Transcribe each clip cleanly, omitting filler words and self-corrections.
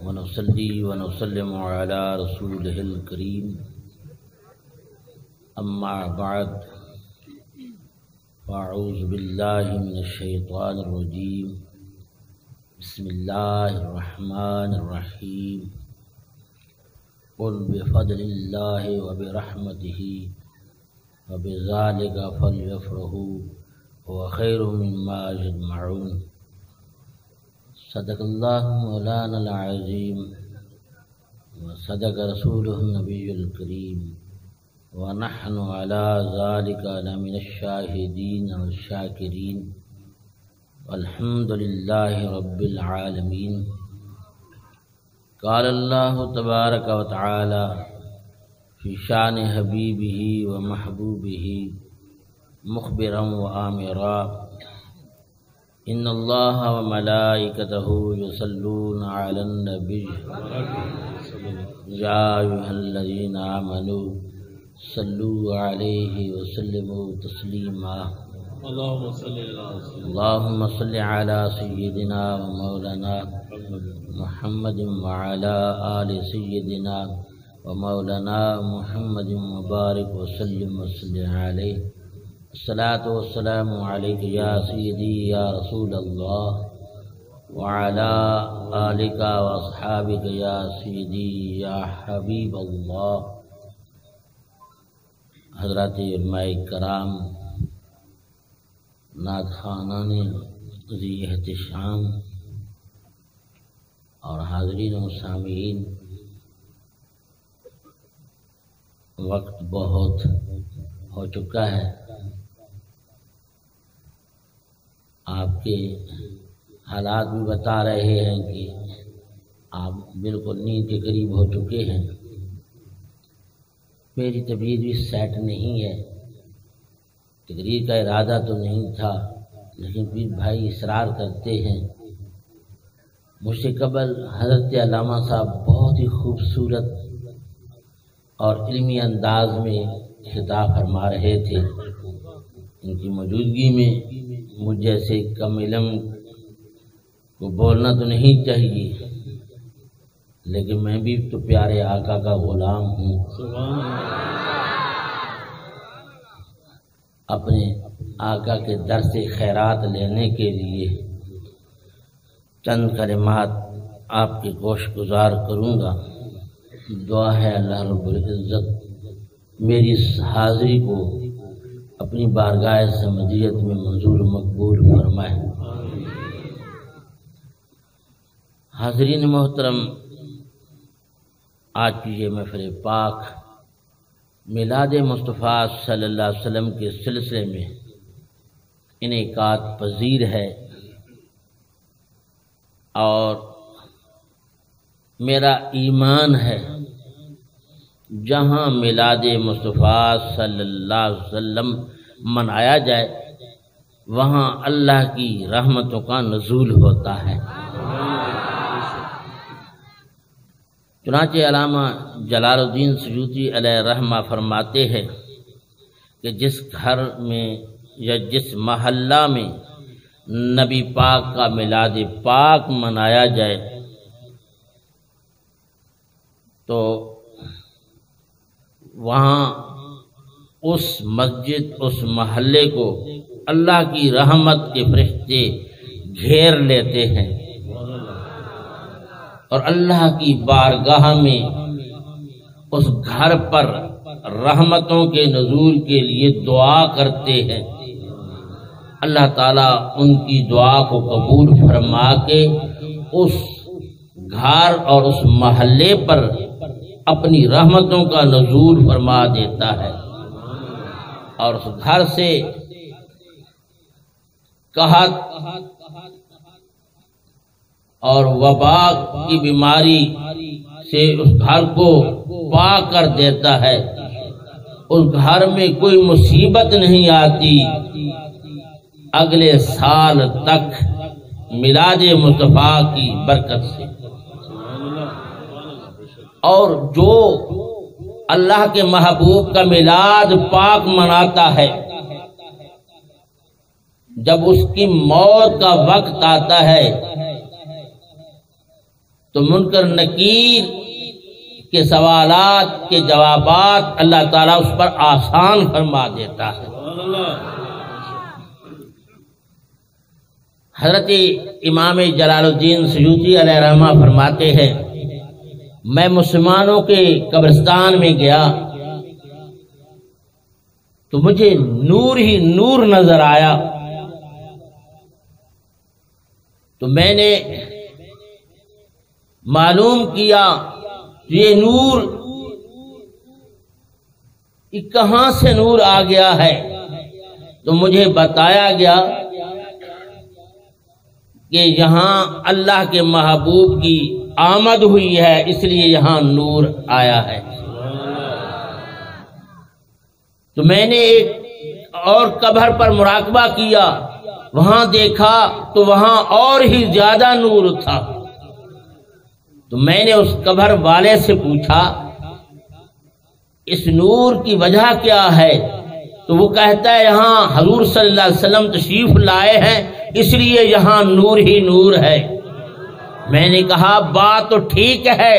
ونصلي ونسلم على رسوله الكريم أما بعد فأعوذ بالله من الشيطان الرجيم بسم الله الرحمن الرحيم قل بفضل الله وبرحمته وبذلك فليفرحوا هو خير مما يجمعون صدق الله مولانا العظيم وصدق رسوله النبي الكريم ونحن على ذلك لمن الشاهدين والشاكرين والحمد لله رب العالمين قال الله تبارك وتعالى في شان حبيبه ومحبوبه مخبرا وآمرا إن الله وملائكته يصلون على النبي يا أيها الذين آمنوا صلوا عليه وسلموا تسليما اللهم صل على سيدنا ومولانا محمد وعلى آل سيدنا ومولانا محمد مبارك وسلم عليه الصلاة والسلام عليك يا سيدي يا رسول الله وعلى آلك وأصحابك يا سيدي يا حبيب الله. حضرات علماء کرام، نعت خوانان ذی احتشام اور حاضرین و سامعین، وقت بہت ہو چکا ہے. آپ کے حالات بھی بتا رہے ہیں کہ آپ بالکل نیند کے قریب ہو چکے ہیں. میری طبیعت بھی سیٹ نہیں ہے، تقریر کا ارادہ تو نہیں تھا، لیکن پھر بھائی اصرار کرتے ہیں. مجھ سے قبل حضرت علامہ صاحب بہت ہی خوبصورت اور علمی انداز میں خطاب فرما رہے تھے. ان کی موجودگی میں مجھ جیسے کم علم کو بولنا تو نہیں چاہیے، لیکن میں بھی تو پیارے آقا کا غلام ہوں. اپنے آقا کے در سے خیرات لینے کے لیے چند کلمات آپ کے گوش گزار کروں گا. دعا ہے اللہ رب العزت میری اس حاضری کو اپنی بارگاہ سمدیت میں منظور مقبول فرمائے. حاضرین محترم، آج کی یہ محفل پاک میلاد مصطفیٰ صلی اللہ علیہ وسلم کے سلسلے میں انعقاد پذیر ہے، اور میرا ایمان ہے جہاں میلاد مصطفیٰ صلی اللہ علیہ وسلم منایا جائے وہاں اللہ کی رحمتوں کا نزول ہوتا ہے. چنانچہ علامہ جلال الدین سیوطی علیہ رحمہ فرماتے ہیں کہ جس گھر میں یا جس محلہ میں نبی پاک کا میلاد پاک منایا جائے تو وہاں اس مسجد، اس محلے کو اللہ کی رحمت کے فرشتے گھیر لیتے ہیں اور اللہ کی بارگاہ میں اس گھر پر رحمتوں کے نزول کے لیے دعا کرتے ہیں. اللہ تعالیٰ ان کی دعا کو قبول فرما کے اس گھر اور اس محلے پر اپنی رحمتوں کا نزول فرما دیتا ہے، اور اس گھر سے قحط اور وبا کی بیماری سے اس گھر کو پاک کر دیتا ہے. اس گھر میں کوئی مصیبت نہیں آتی اگلے سال تک میلاد مصطفیٰ کی برکت سے. اور جو اللہ کے محبوب کا میلاد پاک مناتا ہے، جب اس کی موت کا وقت آتا ہے تو منکر نکیر کے سوالات کے جوابات اللہ تعالیٰ اس پر آسان فرما دیتا ہے۔ حضرت امام جلال الدین سیوطی علیہ رحمہ فرماتے ہیں، میں مسلمانوں کے قبرستان میں گیا تو مجھے نور ہی نور نظر آیا، تو میں نے معلوم کیا یہ نور کہاں سے نور آ گیا ہے، تو مجھے بتایا گیا کہ یہاں اللہ کے محبوب کی آمد ہوئی ہے، اس لیے یہاں نور آیا ہے۔ تو میں نے ایک اور قبر پر مراقبہ کیا، وہاں دیکھا تو وہاں اور ہی زیادہ نور تھا، تو میں نے اس قبر والے سے پوچھا اس نور کی وجہ کیا ہے، تو وہ کہتا ہے یہاں حضور صلی اللہ علیہ وسلم تشریف لائے ہیں اس لیے یہاں نور ہی نور ہے۔ میں نے کہا بات تو ٹھیک ہے،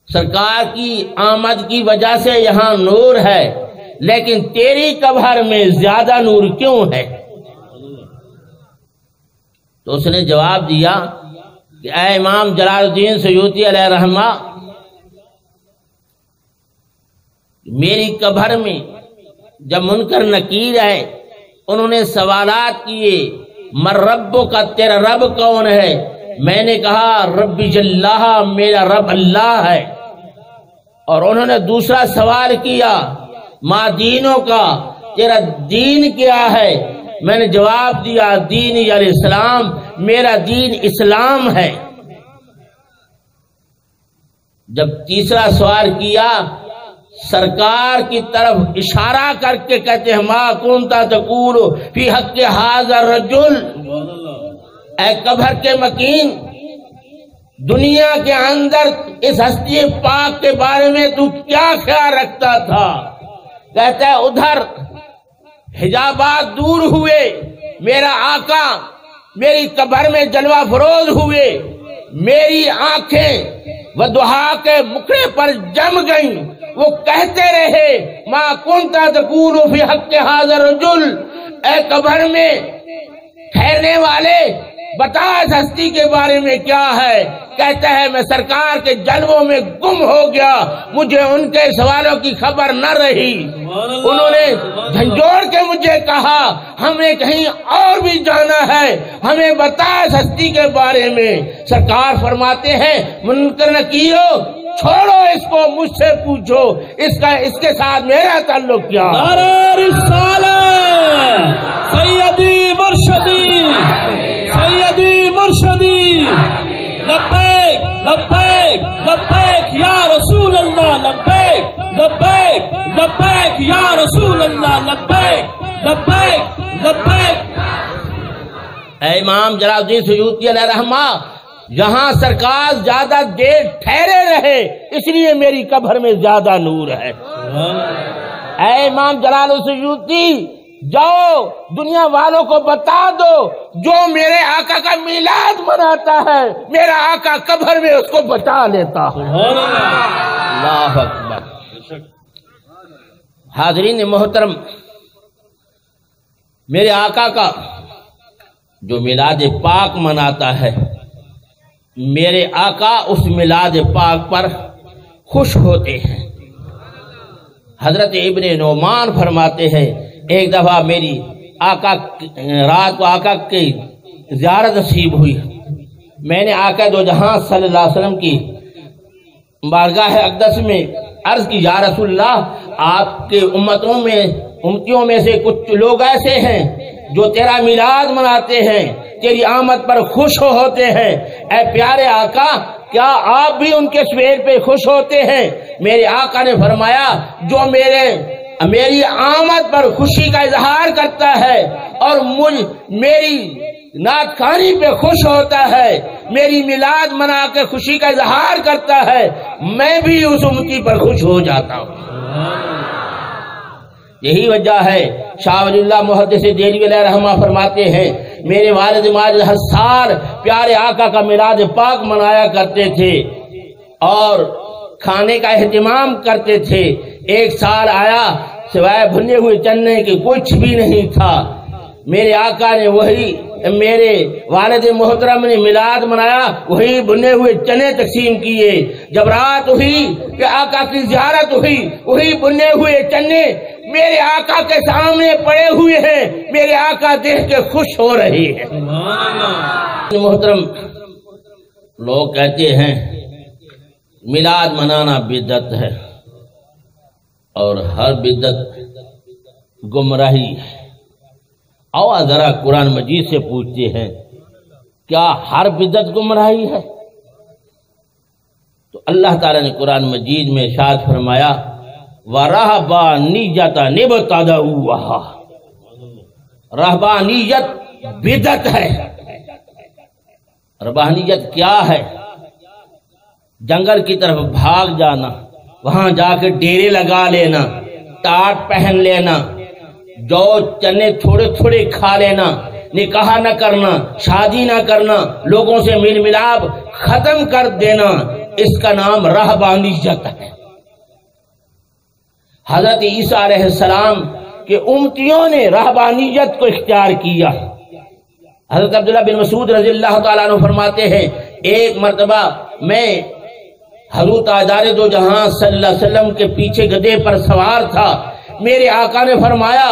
سرکار کی آمد کی وجہ سے یہاں نور ہے، لیکن تیری قبر میں زیادہ نور کیوں ہے؟ تو اس نے جواب دیا کہ اے امام جلال الدین سیوطی علیہ رحمہ، میری قبر میں جب منکر نکیر ہے انہوں نے سوالات کیے، مر رب کا، تیرا رب کون ہے؟ میں نے کہا رب جلہ، میرا رب اللہ ہے۔ اور انہوں نے دوسرا سوال کیا ما دینوں کا، تیرا دین کیا ہے؟ میں نے جواب دیا دین الاسلام، میرا دین اسلام ہے۔ جب تیسرا سوال کیا سرکار کی طرف اشارہ کر کے کہتے ہیں ما کنت تقول فی حق ھذا الرجل، اے قبر کے مکین، دنیا کے اندر اس ہستی پاک کے بارے میں تو کیا خیال رکھتا تھا؟ کہتا ہے ادھر حجابات دور ہوئے، میرا آقا میری قبر میں جلوہ فروز ہوئے، میری آنکھیں وضحا کے مکھڑے پر جم گئیں، وہ کہتے رہے ما کنت تقول فی حق ھذا الرجل، اے قبر میں ٹھہرنے والے بتا اس ہستی کے بارے میں کیا ہے؟ کہتا ہے میں سرکار کے جلووں میں گم ہو گیا، مجھے ان کے سوالوں کی خبر نہ رہی، انہوں نے جھنجھوڑ کے مجھے کہا ہمیں کہیں اور بھی جانا ہے، ہمیں بتا اس ہستی کے بارے میں۔ سرکار فرماتے ہیں منکر نکیرو چھوڑو اس کو، مجھ سے پوچھو اس کے ساتھ میرا تعلق کیا؟ نعرہ رسالت، سیدی مرشدی، سیدی مرشدی، لبیک لبیک لبیک یا رسول اللہ، لبیک لبیک لبیک یا رسول اللہ، لبیک لبیک لبیک۔ اے امام جلال الدین سیوطی علیہ رحمہ، یہاں سرکار زیادہ دیر ٹھہرے رہے اس لیے میری قبر میں زیادہ نور ہے۔ اے امام جلال السیوطی، جاؤ دنیا والوں کو بتا دو جو میرے آقا کا میلاد مناتا ہے میرا آقا قبر میں اس کو بچا لیتا ہے۔ اللہ اکبر۔ حاضرین محترم، میرے آقا کا جو میلاد پاک مناتا ہے، میرے آقا اس میلاد پاک پر خوش ہوتے ہیں۔ حضرت ابن نعمان فرماتے ہیں ایک دفعہ میری آقا رات کو آقا کی زیارت نصیب ہوئی، میں نے آقا دو جہاں صلی اللہ علیہ وسلم کی بارگاہ اقدس میں عرض کی یا رسول اللہ، آپ کے امتیوں میں سے کچھ لوگ ایسے ہیں جو تیرا میلاد مناتے ہیں، تیری آمد پر خوش ہوتے ہیں، اے پیارے آقا کیا آپ بھی ان کے سویر پہ خوش ہوتے ہیں؟ میرے آقا نے فرمایا جو میری آمد پر خوشی کا اظہار کرتا ہے اور میری نعت خوانی پہ خوش ہوتا ہے، میری میلاد منا کے خوشی کا اظہار کرتا ہے، میں بھی اس امتی پر خوش ہو جاتا ہوں۔ یہی وجہ ہے شاہ ولی اللہ محدث دہلوی علیہ رحمہ فرماتے ہیں میرے والد ماجد ہر سال پیارے آقا کا میلاد پاک منایا کرتے تھے اور کھانے کا اہتمام کرتے تھے۔ ایک سال آیا سوائے بھنے ہوئے چنے کے کچھ بھی نہیں تھا۔ میرے آقا نے وہی، میرے والد محترم نے میلاد منایا، وہی بھنے ہوئے چنے تقسیم کیے۔ جب رات ہوئی کہ آقا کی زیارت ہوئی، وہی بھنے ہوئے چنے میرے آقا کے سامنے پڑے ہوئے ہیں، میرے آقا دیکھ کے خوش ہو رہے ہیں۔ محترم لوگ کہتے ہیں میلاد منانا بدعت ہے اور ہر بدعت گمراہی ہے۔ آؤ ذرا قرآن مجید سے پوچھتے ہیں کیا ہر بدعت گمراہی ہے؟ تو اللہ تعالیٰ نے قرآن مجید میں ارشاد فرمایا وَرَهْبَانِيَّةً ابْتَدَعُوهَا، رہبانیت بدعت ہے۔ رہبانیت کیا ہے؟ جنگل کی طرف بھاگ جانا، وہاں جا کے ڈیرے لگا لینا، ٹاٹ پہن لینا، جو چنے تھوڑے تھوڑے کھا لینا، نکاح نہ کرنا، شادی نہ کرنا، لوگوں سے میل ملاپ ختم کر دینا، اس کا نام رہبانیت ہے۔ حضرت عیسیٰ علیہ السلام کے امتیوں نے رہبانیت کو اختیار کیا۔ حضرت عبداللہ بن مسعود رضی اللہ تعالیٰ عنہ فرماتے ہیں ایک مرتبہ میں حضور تاجدار دو جہاں صلی اللہ علیہ وسلم کے پیچھے گدھے پر سوار تھا۔ میرے آقا نے فرمایا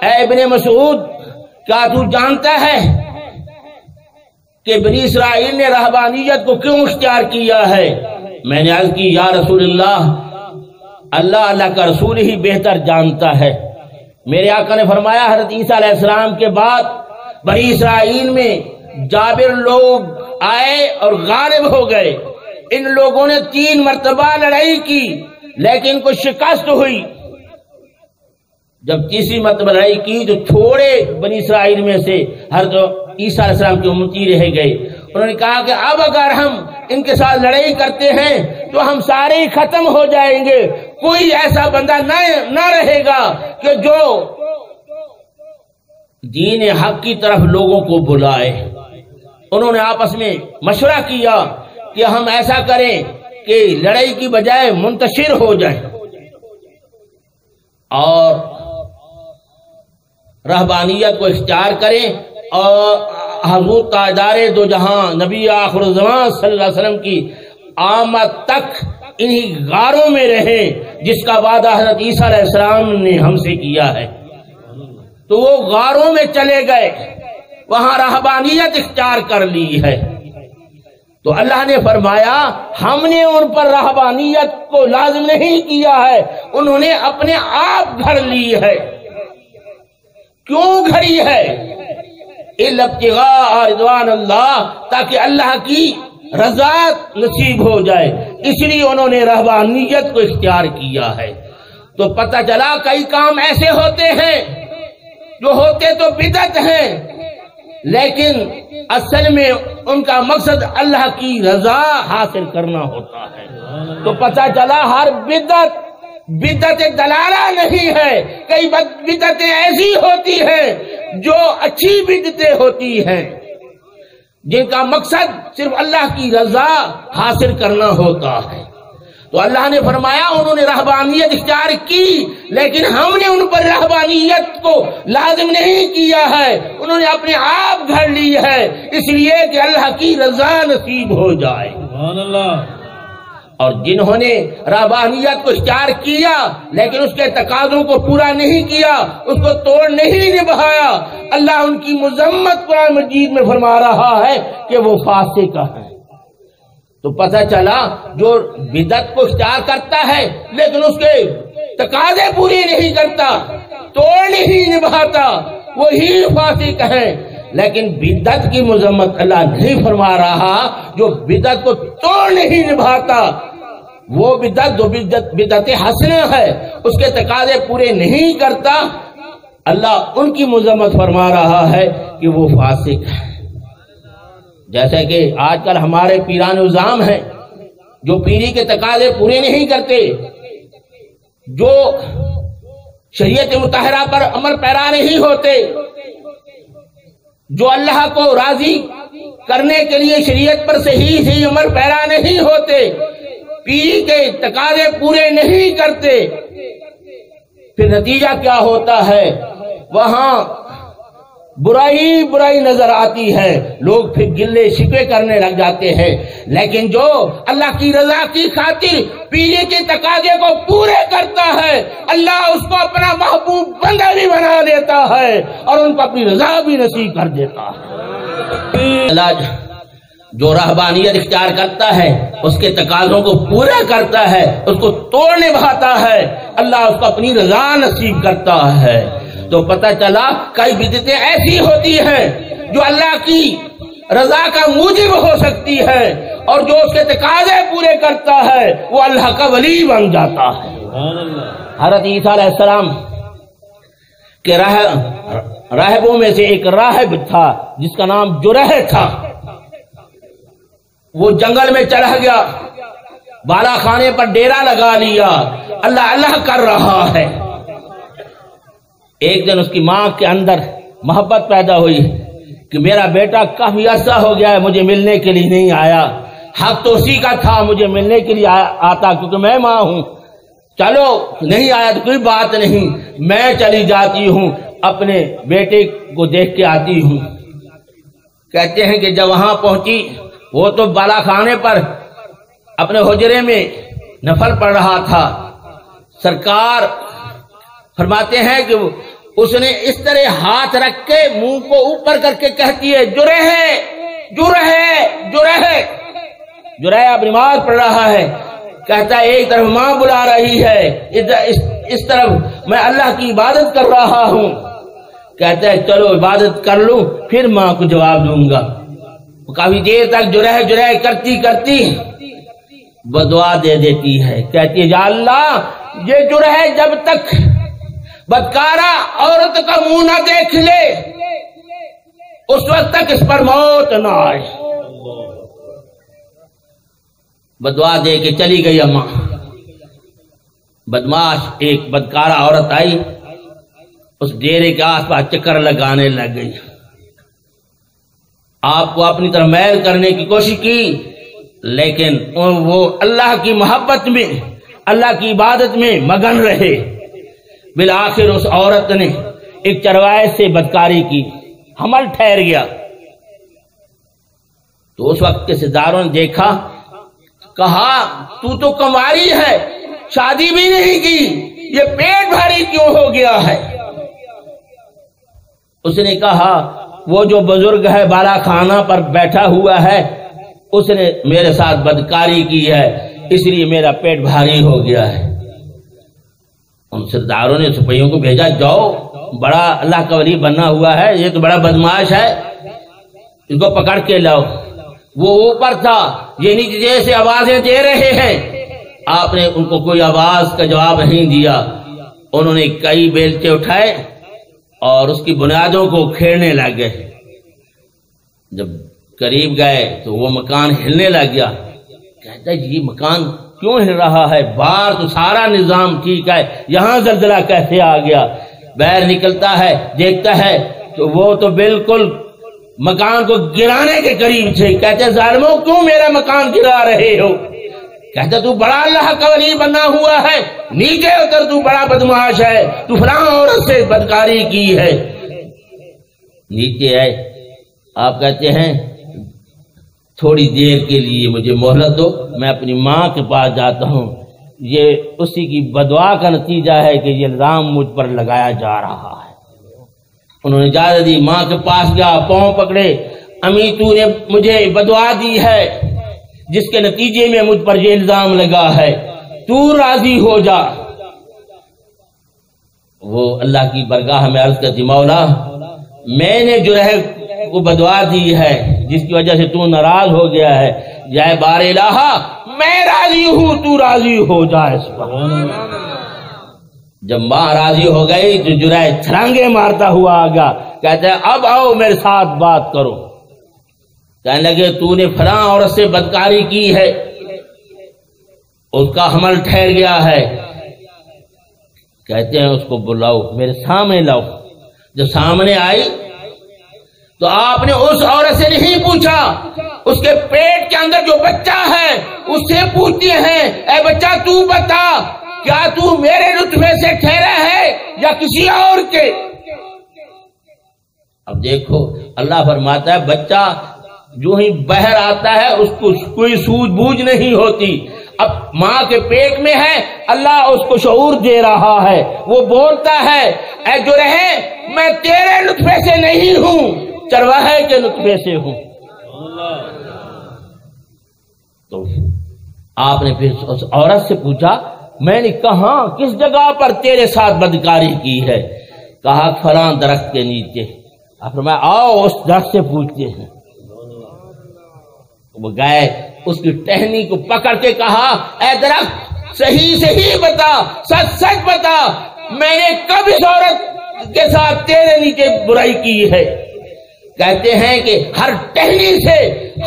اے ابن مسعود کیا تو جانتا ہے کہ بنی اسرائیل نے رہبانیت کو کیوں اختیار کیا ہے؟ میں نے عرض کی یا رسول اللہ اللہ کا رسول ہی بہتر جانتا ہے۔ میرے آقا نے فرمایا حضرت عیسیٰ علیہ السلام کے بعد بنی اسرائیل میں جابر لوگ آئے اور غالب ہو گئے۔ ان لوگوں نے 3 مرتبہ لڑائی کی لیکن کچھ شکست ہوئی۔ جب تیسری مرتبہ لڑائی کی تو تھوڑے بنی اسرائیل میں سے حضرت عیسیٰ علیہ السلام کے امتی رہ گئے۔ انہوں نے کہا کہ اب اگر ہم ان کے ساتھ لڑائی کرتے ہیں تو ہم سارے ہی ختم ہو جائیں گے، کوئی ایسا بندہ نہ رہے گا کہ جو دین حق کی طرف لوگوں کو بلائے۔ انہوں نے آپس میں مشورہ کیا کہ ہم ایسا کریں کہ لڑائی کی بجائے منتشر ہو جائیں اور رہبانیت کو اختیار کریں اور حضور تاجدار دو جہاں نبی آخر الزمان صلی اللہ علیہ وسلم کی آمد تک انہی غاروں میں رہیں جس کا وعدہ حضرت عیسیٰ علیہ السلام نے ہم سے کیا ہے۔ تو وہ غاروں میں چلے گئے، وہاں رہبانیت اختیار کر لی ہے۔ تو اللہ نے فرمایا ہم نے ان پر رہبانیت کو لازم نہیں کیا ہے، انہوں نے اپنے آپ گھڑ لی ہے۔ کیوں گھڑی ہے؟ اِلَّا ابْتِغَاءَ رِضْوَانِ اللَّهِ، تاکہ اللہ کی رضا نصیب ہو جائے، اس لیے انہوں نے رہبانیت کو اختیار کیا ہے۔ تو پتہ چلا کئی کام ایسے ہوتے ہیں جو ہوتے تو بدعت ہیں لیکن اصل میں ان کا مقصد اللہ کی رضا حاصل کرنا ہوتا ہے۔ تو پتہ چلا ہر بدعت دلالہ نہیں ہے، کئی بدعتیں ایسی ہوتی ہیں جو اچھی بدعتیں ہوتی ہیں جن کا مقصد صرف اللہ کی رضا حاصل کرنا ہوتا ہے۔ تو اللہ نے فرمایا انہوں نے رہبانیت اختیار کی لیکن ہم نے ان پر رہبانیت کو لازم نہیں کیا ہے، انہوں نے اپنے آپ گھڑ لی ہے اس لیے کہ اللہ کی رضا نصیب ہو جائے۔ سبحان اللہ۔ اور جنہوں نے رہبانیت کو اختیار کیا لیکن اس کے تقاضوں کو پورا نہیں کیا، اس کو توڑ نہیں نبھایا، اللہ ان کی مذمت قرآن مجید میں فرما رہا ہے کہ وہ فاسق ہیں۔ تو پتہ چلا جو بدعت کو اختیار کرتا ہے لیکن اس کے تقاضے پوری نہیں کرتا، توڑ نہیں نبھاتا، وہی فاسق ہیں۔ لیکن بدعت کی مذمت اللہ نہیں فرما رہا، جو بدعت کو توڑ نہیں نبھاتا وہ بدعت حسنہ ہے، اس کے تقاضے پورے نہیں کرتا، اللہ ان کی مذمت فرما رہا ہے کہ وہ فاسق ہے۔ جیسے کہ آج کل ہمارے پیران عظام ہیں جو پیری کے تقاضے پورے نہیں کرتے، جو شریعت مطہرہ پر عمل پیرا نہیں ہوتے، جو اللہ کو راضی کرنے کے لیے شریعت پر صحیح عمل پیرا نہیں ہوتے، پیری کے تقاضے پورے نہیں کرتے، پھر نتیجہ کیا ہوتا ہے؟ وہاں برائی نظر آتی ہے، لوگ پھر گلے شکوے کرنے لگ جاتے ہیں۔ لیکن جو اللہ کی رضا کی خاطر پیری کے تقاضے کو پورے کرتا ہے، اللہ اس کو اپنا محبوب بندہ بھی بنا دیتا ہے اور ان کو اپنی رضا بھی نصیب کر دیتا ہے۔ جو رہبانیت اختیار کرتا ہے، اس کے تقاضوں کو پورا کرتا ہے، اس کو توڑ نبھاتا ہے، اللہ اس کو اپنی رضا نصیب کرتا ہے۔ تو پتہ چلا کئی بدعتیں ایسی ہوتی ہیں جو اللہ کی رضا کا موجب ہو سکتی ہے، اور جو اس کے تقاضے پورے کرتا ہے وہ اللہ کا ولی بن جاتا ہے۔ حضرت عیسیٰ علیہ السلام کے راہبوں میں سے ایک راہب تھا جس کا نام جرح تھا۔ وہ جنگل میں چڑھ گیا، بالا خانے پر ڈیرا لگا لیا، اللہ اللہ کر رہا ہے۔ ایک دن اس کی ماں کے اندر محبت پیدا ہوئی کہ میرا بیٹا کافی عرصہ ہو گیا ہے مجھے ملنے کے لیے نہیں آیا، حق تو اسی کا تھا مجھے ملنے کے لیے آتا کیونکہ میں ماں ہوں، چلو نہیں آیا تو کوئی بات نہیں، میں چلی جاتی ہوں اپنے بیٹے کو دیکھ کے آتی ہوں۔ کہتے ہیں کہ جب وہاں پہنچی وہ تو بالا خانے پر اپنے حجرے میں نفل پڑھ رہا تھا۔ سرکار فرماتے ہیں کہ اس نے اس طرح ہاتھ رکھ کے منہ کو اوپر کر کے کہتی ہے جرح جرح جرح جرح اب نماز پڑھ رہا ہے، کہتا ہے ایک طرف ماں بلا رہی ہے، اس طرف میں اللہ کی عبادت کر رہا ہوں۔ کہتا ہے چلو عبادت کر لوں پھر ماں کو جواب دوں گا۔ کافی دیر تک جرح جرح کرتی کرتی بدعا دے دیتی ہے، کہتی ہے یا اللہ یہ جرح جب تک بدکارہ عورت کا منہ نہ دیکھ لے اس وقت تک اس پر موت نہ آئے۔ بدعا دے کے چلی گئی اماں۔ بدماش ایک بدکارہ عورت آئی، اس ڈیرے کے آس پاس چکر لگانے لگ گئی، آپ کو اپنی طرف میل کرنے کی کوشش کی، لیکن وہ اللہ کی محبت میں اللہ کی عبادت میں مگن رہے۔ بالآخر اس عورت نے ایک چرواہے سے بدکاری کی، حمل ٹھہر گیا۔ تو اس وقت کے سرداروں نے دیکھا، کہا تو کماری ہے، شادی بھی نہیں کی، یہ پیٹ بھاری کیوں ہو گیا ہے؟ اس نے کہا وہ جو بزرگ ہے بالا خانہ پر بیٹھا ہوا ہے اس نے میرے ساتھ بدکاری کی ہے، اس لیے میرا پیٹ بھاری ہو گیا ہے۔ ان سرداروں نے سپاہیوں کو بھیجا، جاؤ بڑا اللہ کا ولی بنا ہوا ہے، یہ تو بڑا بدماش ہے، اس کو پکڑ کے لاؤ۔ وہ اوپر تھا، یہ نیچے جیسے آوازیں دے رہے ہیں، آپ نے ان کو کوئی آواز کا جواب نہیں دیا۔ انہوں نے کئی بیلچے اٹھائے اور اس کی بنیادوں کو کھیڑنے لگ گئے۔ جب قریب گئے تو وہ مکان ہلنے لگ گیا۔ کہتا ہے یہ مکان کیوں ہل رہا ہے؟ باہر تو سارا نظام ٹھیک ہے، یہاں زلزلہ کیسے آ گیا؟ باہر نکلتا ہے، دیکھتا ہے تو وہ تو بالکل مکان کو گرانے کے قریب تھے۔ کہتے ہیں ظالموں کیوں میرا مکان گرا رہے ہو؟ کہتا تو بڑا اللہ کا ولی بنا ہوا ہے، نیچے اتر، تو بڑا بدماش ہے، تو فلاں عورت سے بدکاری کی ہے۔ نیچے آئے، آپ کہتے ہیں تھوڑی دیر کے لیے مجھے مہلت دو، میں اپنی ماں کے پاس جاتا ہوں، یہ اسی کی بدعا کا نتیجہ ہے کہ یہ الزام مجھ پر لگایا جا رہا ہے۔ انہوں نے اجازت دی، ماں کے پاس گیا، پاؤں پکڑے، امی تو نے مجھے بدعا دی ہے جس کے نتیجے میں مجھ پر یہ الزام لگا ہے، تو راضی ہو جا۔ وہ اللہ کی برگاہ میں عرض کرتی، مولا میں نے جو ہے وہ بدعا دی ہے جس کی وجہ سے تو ناراض ہو گیا ہے، جائے بار الہا میں راضی ہوں، تو راضی ہو جا اس پر۔ جب ماں راضی ہو گئی تو جرائے چھلانگے مارتا ہوا آگا، کہتا ہے اب آؤ میرے ساتھ بات کرو۔ کہنے لگے تو نے فلاں عورت سے بدکاری کی ہے، اس کا حمل ٹھہر گیا ہے۔ کہتے ہیں اس کو بلاؤ، میرے سامنے لاؤ۔ جب سامنے آئی تو آپ نے اس عورت سے نہیں پوچھا، اس کے پیٹ کے اندر جو بچہ ہے اس سے پوچھتے ہیں اے بچہ تو بتا کیا تو میرے نطفے سے ٹھہرا ہے یا کسی اور کے؟ اب دیکھو اللہ فرماتا ہے بچہ جو ہی باہر آتا ہے اس کو کوئی سوجھ بوجھ نہیں ہوتی، اب ماں کے پیٹ میں ہے، اللہ اس کو شعور دے رہا ہے، وہ بولتا ہے اے جو رہے میں تیرے نطفے سے نہیں ہوں، چرواہے کے نطفے سے ہوں۔ تو آپ نے پھر اس عورت سے پوچھا میں نے کہاں کس جگہ پر تیرے ساتھ بدکاری کی ہے؟ کہا فلاں درخت کے نیچے۔ آپ فرمایا آؤ اس درخت سے پوچھتے ہیں۔ وہ گئے، اس کی ٹہنی کو پکڑ کے کہا اے درخت صحیح بتا، سچ سچ بتا، میں نے کب اس عورت کے ساتھ تیرے نیچے برائی کی ہے؟ کہتے ہیں کہ ہر ٹہنی سے،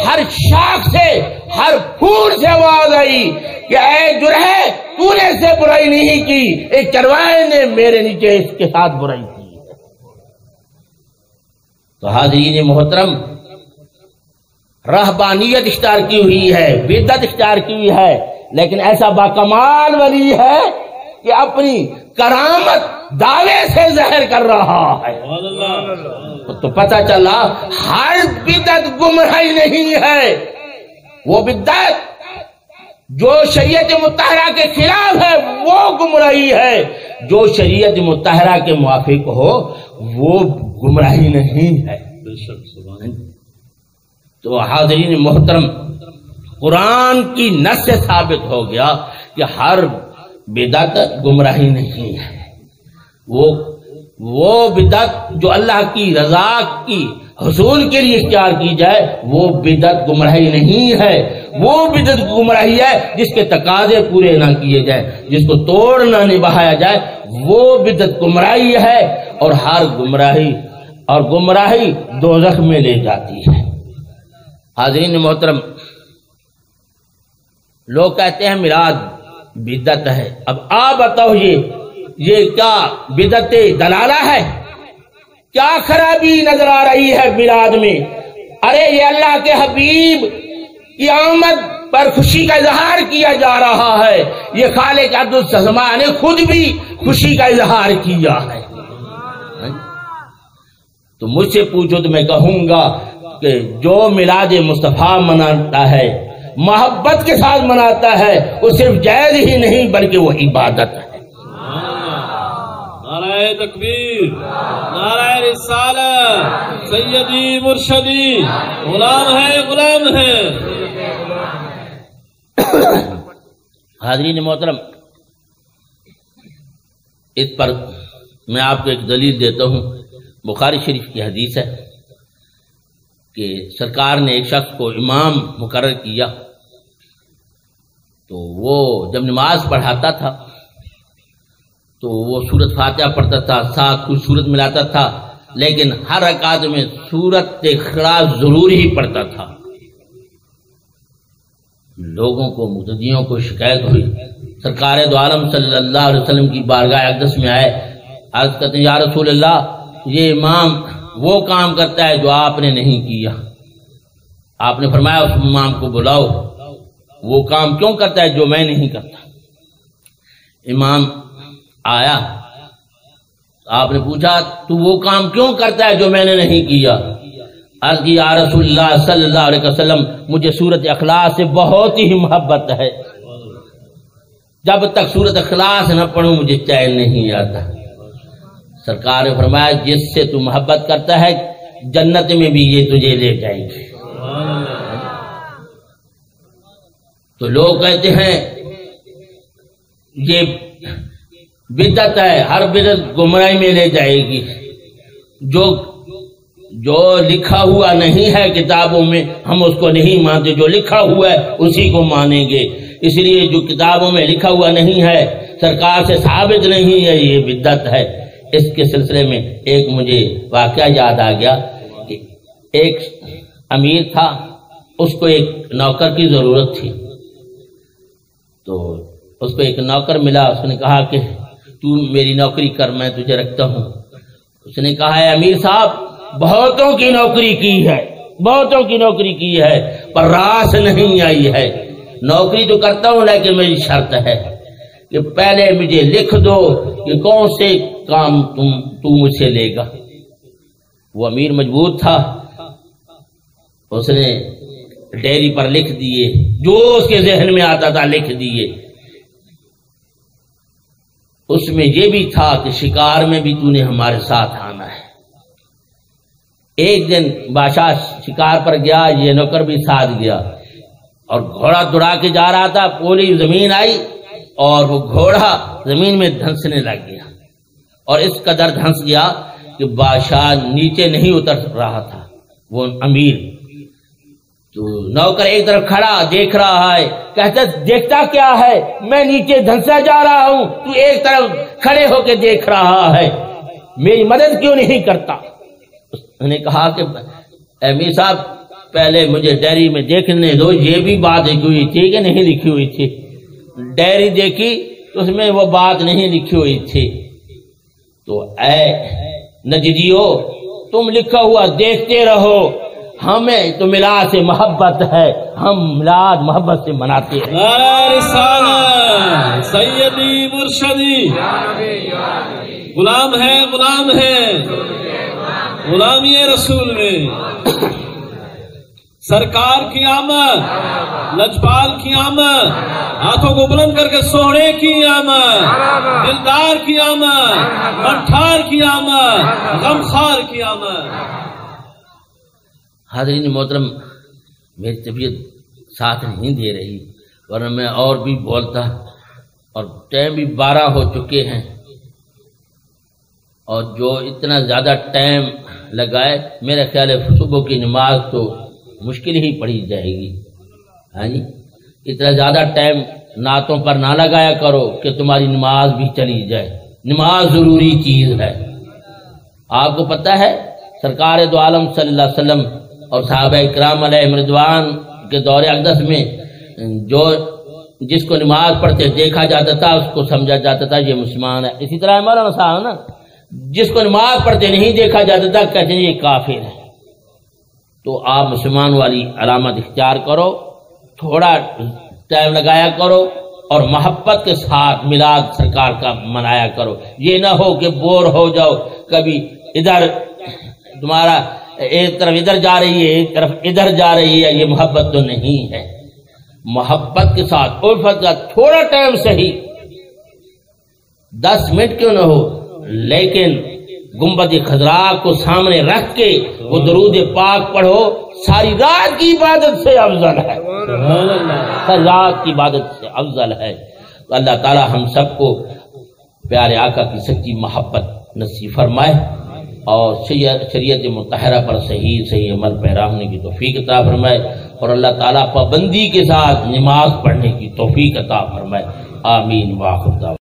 ہر شاخ سے، ہر پھول سے آواز آئی کہ اے جرح تو نے اس سے برائی نہیں کی، ایک چرواہے نے میرے نیچے اس کے ساتھ برائی کی ہے۔ تو حاضرین محترم، رہبانیت اختیار کی ہوئی ہے، بدعت اختیار کی ہوئی ہے، لیکن ایسا باکمال ولی ہے کہ اپنی کرامت دعوے سے ظاہر کر رہا ہے۔ تو پتہ چلا ہر بدعت گمراہی نہیں ہے، وہ بدعت جو شریعت مطہرہ کے خلاف ہے وہ گمراہی ہے، جو شریعت مطہرہ کے موافق ہو وہ گمراہی نہیں ہے۔ تو حاضرین محترم، قرآن کی نص سے ثابت ہو گیا کہ ہر بدعت گمراہی نہیں ہے، وہ بدعت جو اللہ کی رضا کی حصول کے لیے اختیار کی جائے وہ بدعت گمراہی نہیں ہے، وہ بدعت گمراہی ہے جس کے تقاضے پورے نہ کیے جائے، جس کو توڑ نہ نبھایا جائے، وہ بدعت گمراہی ہے، اور ہر گمراہی دوزخ میں لے جاتی ہے۔ حاضرین محترم، لوگ کہتے ہیں میلاد بدعت ہے، اب آپ بتاؤ یہ کیا بدعت دلالہ ہے؟ کیا خرابی نظر آ رہی ہے میلاد میں؟ ارے یہ اللہ کے حبیب کی آمد پر خوشی کا اظہار کیا جا رہا ہے، یہ خالق عبدالسماء نے خود بھی خوشی کا اظہار کیا ہے۔ تو مجھ سے پوچھو تو میں کہوں گا کہ جو میلاد مصطفیٰ مناتا ہے، محبت کے ساتھ مناتا ہے، وہ صرف جائز ہی نہیں بلکہ وہ عبادت ہے۔ نعرہ تکبیر، نعرہ رسالت، سیدی مرشدی، غلام ہے۔ حاضرین محترم، اس پر میں آپ کو ایک دلیل دیتا ہوں۔ بخاری شریف کی حدیث ہے کہ سرکار نے ایک شخص کو امام مقرر کیا، تو وہ جب نماز پڑھاتا تھا تو وہ سورت فاتحہ پڑھتا تھا، ساتھ کچھ سورت ملاتا تھا، لیکن ہر رکعت میں سورت اخلاص ضرور ہی پڑھتا تھا۔ لوگوں کو، مقتدیوں کو شکایت ہوئی، سرکار دو عالم صلی اللہ علیہ وسلم کی بارگاہ اقدس میں آئے، عرض کرتے ہیں یا رسول اللہ، یہ امام وہ کام کرتا ہے جو آپ نے نہیں کیا۔ آپ نے فرمایا اس امام کو بلاؤ، وہ کام کیوں کرتا ہے جو میں نہیں کرتا؟ امام آیا، آپ نے پوچھا تو وہ کام کیوں کرتا ہے جو میں نے نہیں کیا؟ عرض کی یا رسول اللہ صلی اللہ علیہ وسلم، مجھے سورت اخلاص سے بہت ہی محبت ہے، جب تک سورت اخلاص نہ پڑھوں مجھے چین نہیں آتا۔ سرکار نے فرمایا جس سے تو محبت کرتا ہے جنت میں بھی یہ تجھے لے جائیں گے۔ تو لوگ کہتے ہیں یہ بدعت ہے، ہر بدعت گمراہی میں لے جائے گی، جو لکھا ہوا نہیں ہے کتابوں میں ہم اس کو نہیں مانتے، جو لکھا ہوا ہے اسی کو مانیں گے۔ اس لیے جو کتابوں میں لکھا ہوا نہیں ہے، سرکار سے ثابت نہیں ہے، یہ بدعت ہے۔ اس کے سلسلے میں ایک مجھے واقعہ یاد آ گیا کہ ایک امیر تھا، اس کو ایک نوکر کی ضرورت تھی، تو اس کو ایک نوکر ملا، اس نے کہا کہ تو میری نوکری کر، میں تجھے رکھتا ہوں۔ اس نے کہا ہے امیر صاحب بہتوں کی نوکری کی ہے، بہتوں کی نوکری کی ہے، پر راس نہیں آئی ہے۔ نوکری تو کرتا ہوں لیکن میری شرط ہے کہ پہلے مجھے لکھ دو کہ کون سے کام تو مجھ سے لے گا۔ وہ امیر مجبور تھا، اس نے ڈیری پر لکھ دیے، جو اس کے ذہن میں آتا تھا لکھ دیے۔ اس میں یہ بھی تھا کہ شکار میں بھی تو نے ہمارے ساتھ آنا ہے۔ ایک دن بادشاہ شکار پر گیا، یہ نوکر بھی ساتھ گیا، اور گھوڑا دوڑا کے جا رہا تھا، پوری زمین آئی اور وہ گھوڑا زمین میں دھنسنے لگ گیا، اور اس قدر دھنس گیا کہ بادشاہ نیچے نہیں اتر رہا تھا، وہ امیر۔ تو نوکر ایک طرف کھڑا دیکھ رہا ہے، کہتا دیکھتا کیا ہے، میں نیچے دھنسا جا رہا ہوں، تو ایک طرف کھڑے ہو کے دیکھ رہا ہے، میری مدد کیوں نہیں کرتا؟ اس نے کہا کہ امیر صاحب پہلے مجھے ڈائری میں دیکھنے دو، یہ بھی بات لکھی ہوئی تھی کہ نہیں لکھی ہوئی تھی؟ ڈائری دیکھی تو اس میں وہ بات نہیں لکھی ہوئی تھی۔ تو اے نجدیو، تم لکھا ہوا دیکھتے رہو، ہمیں تو میلاد سے محبت ہے، ہم میلاد محبت سے مناتے ہیں۔ نعرہ رسالت سیدی مرشدی، غلام ہے غلام ہے، غلامی رسول میں سرکار کی آمد، لجپال کی آمد، ہاتھوں کو بلند کر کے سوہڑے کی آمد، دلدار کی آمد، مٹھار کی آمد، غمخوار کی آمد۔ حاضرین محترم، میری طبیعت ساتھ نہیں دے رہی، ورنہ میں اور بھی بولتا، اور ٹائم بھی 12 ہو چکے ہیں، اور جو اتنا زیادہ ٹائم لگائے میرا خیال ہے صبح کی نماز تو مشکل ہی پڑھی جائے گی۔ ہاں جی، اتنا زیادہ ٹائم نعتوں پر نہ لگایا کرو کہ تمہاری نماز بھی چلی جائے۔ نماز ضروری چیز ہے۔ آپ کو پتہ ہے سرکار دو عالم صلی اللہ علیہ وسلم اور صحابہ کرام علیہ رضوان کے دور اقدس میں جس کو نماز پڑھتے دیکھا جاتا تھا اس کو سمجھا جاتا تھا یہ مسلمان ہے۔ اسی طرح مولانا صاحب نا، جس کو نماز پڑھتے نہیں دیکھا جاتا تھا کہتے ہیں یہ کافر ہے۔ تو آپ مسلمان والی علامت اختیار کرو، تھوڑا ٹائم لگایا کرو، اور محبت کے ساتھ میلاد سرکار کا منایا کرو۔ یہ نہ ہو کہ بور ہو جاؤ، کبھی ادھر تمہارا ایک طرف ادھر جا رہی ہے ایک طرف ادھر جا رہی ہے، یہ محبت تو نہیں ہے۔ محبت کے ساتھ الفت کا تھوڑا ٹائم صحیح، 10 منٹ کیوں نہ ہو، لیکن گنبد خضرا کو سامنے رکھ کے وہ درود پاک پڑھو، ساری رات کی عبادت سے افضل ہے، ساری رات کی عبادت سے افضل ہے۔ تو اللہ تعالی ہم سب کو پیارے آقا کی سچی محبت نصیب فرمائے، اور شریعت مطہرہ پر صحیح عمل پیرا ہونے کی توفیق عطا فرمائے، اور اللہ تعالیٰ پابندی کے ساتھ نماز پڑھنے کی توفیق عطا فرمائے۔ آمین۔ وآخر دعوانا